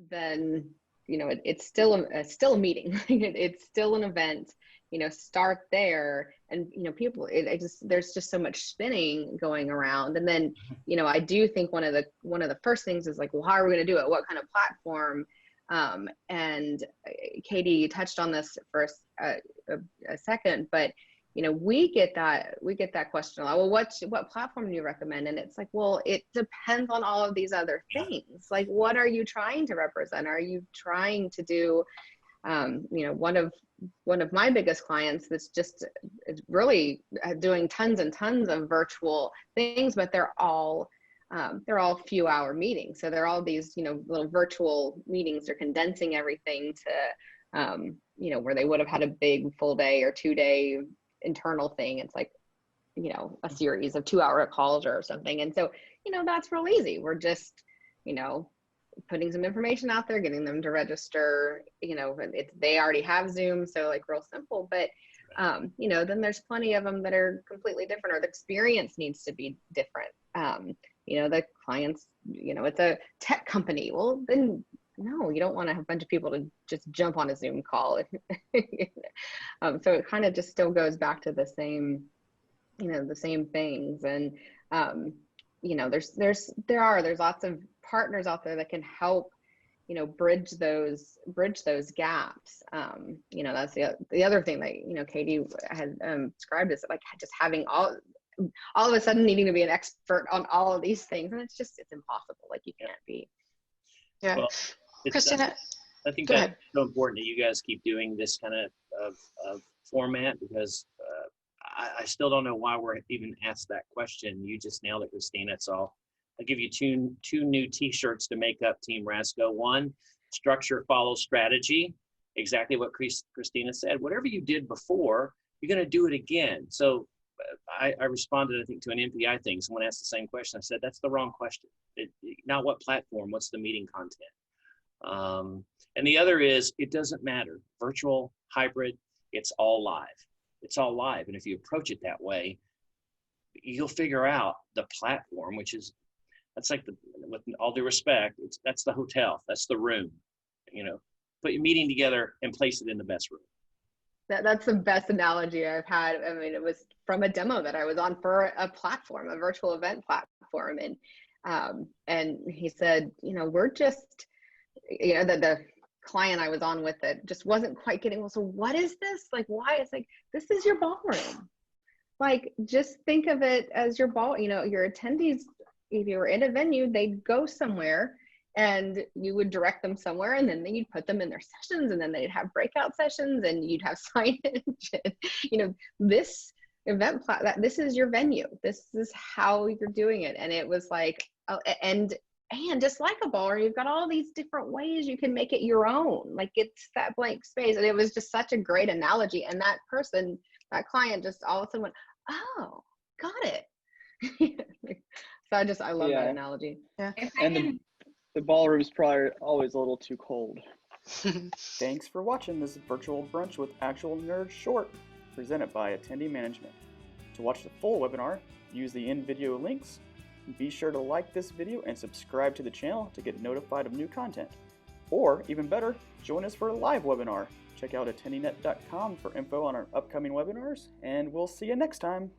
Then it's still a meeting. It's still an event. Start there, and people. There's just so much spinning going around, and then I do think one of the first things is like, well, how are we going to do it? What kind of platform? And Katie touched on this for a second, but we get that question a lot. Well, what platform do you recommend? And it's like, well, it depends on all of these other things. Like, what are you trying to represent? Are you trying to do, one of my biggest clients that's just is really doing tons and tons of virtual things, but they're all few hour meetings. So they're all these, little virtual meetings. They're condensing everything to, where they would have had a big full day or 2-day internal thing. It's like, a series of 2-hour calls or something. And so, that's real easy. We're just, putting some information out there, getting them to register, they already have Zoom. So like real simple, but, then there's plenty of them that are completely different, or the experience needs to be different. The clients, it's a tech company. Well, then no, you don't want to have a bunch of people to just jump on a Zoom call. So it kind of just still goes back to the same things. And, there's lots of partners out there that can help, bridge those gaps. That's the other thing that, Katie had described, is like just having all of a sudden needing to be an expert on all of these things. And it's impossible. Like, you can't be. Yeah. Well, Christina, I think that's so important that you guys keep doing this kind of format, because I still don't know why we're even asked that question. You just nailed it, Christina. So I'll give you two new t-shirts to make up Team Rasco. One, structure follows strategy. Exactly what Christina said. Whatever you did before, you're going to do it again. So I responded, I think, to an MPI thing. Someone asked the same question. I said, that's the wrong question. Not what platform, what's the meeting content? And the other is, it doesn't matter. Virtual, hybrid, it's all live. It's all live. And if you approach it that way, you'll figure out the platform, that's like, with all due respect, that's the hotel, that's the room. Put your meeting together and place it in the best room. That's the best analogy I've had. I mean, it was from a demo that I was on for a platform, a virtual event platform. And he said, we're just, the client I was on with it just wasn't quite getting, well, so what is this? Like, why? It's like, this is your ballroom. Like, just think of it as your your attendees, if you were in a venue, they'd go somewhere and you would direct them somewhere, and then you'd put them in their sessions, and then they'd have breakout sessions, and you'd have signage. And, this event this is your venue. This is how you're doing it. And it was like, and just like a ballroom, you've got all these different ways you can make it your own. Like, it's that blank space. And it was just such a great analogy. And that client just all of a sudden went, oh, got it. So I love that analogy. Yeah. And the ballroom's probably always a little too cold. Thanks for watching this virtual brunch with actual nerds short, presented by Attendee Management. To watch the full webinar, use the in-video links. Be sure to like this video and subscribe to the channel to get notified of new content. Or, even better, join us for a live webinar. Check out attendeenet.com for info on our upcoming webinars, and we'll see you next time.